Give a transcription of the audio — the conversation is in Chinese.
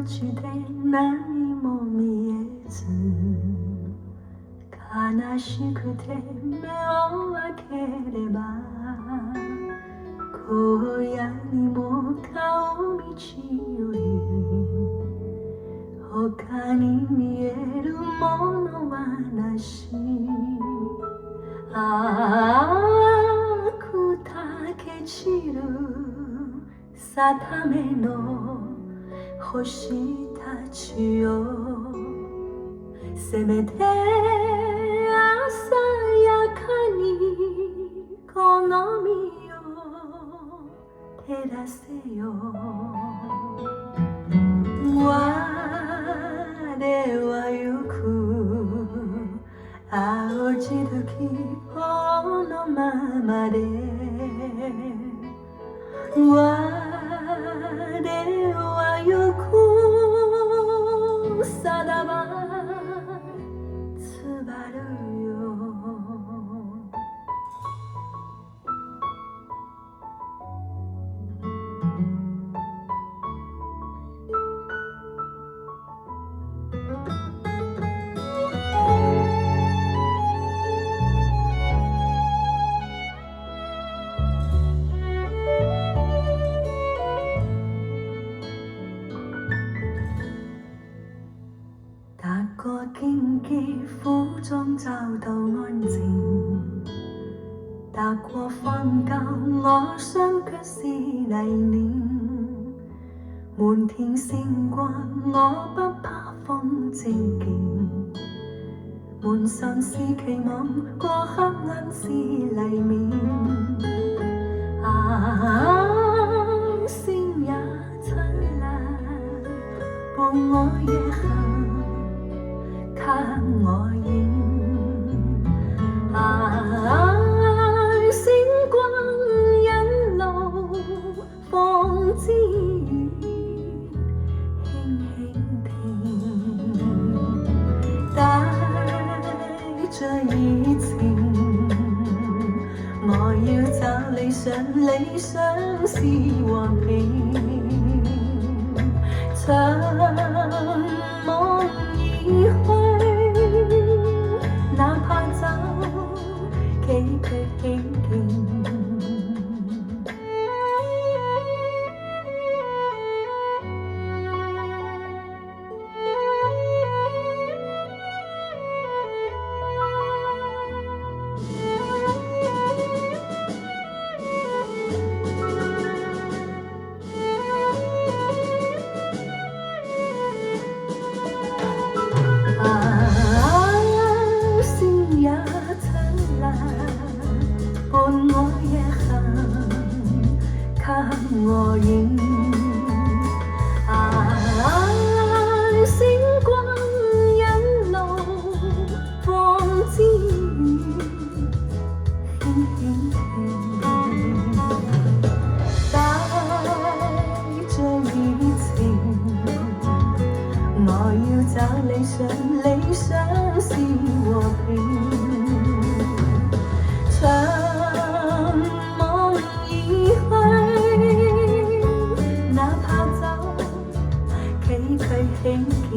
ちで何も見えず悲しくて目を開ければ荒野にも顔道より他に見えるものはなし砕け散る定めの星たちよせめて朝やかにこの身を照らせよ我は行く青じる希望のままで我は行くさらばつばるよ踏過荊棘苦中找到安靜，踏過荒郊我雙腳是泥濘，滿天星光我不怕風正勁，滿心是期望過黑暗是黎明，星也燦爛伴我夜行給我影星光引路風之雨輕輕停帶着熱情我要找理想理想是和平長夢已去哪怕走崎嶇險徑伴我夜行給我影星光引路風之雨輕輕停帶着熱情我要找理想理想是和平長夢已去哪怕走崎嶇險徑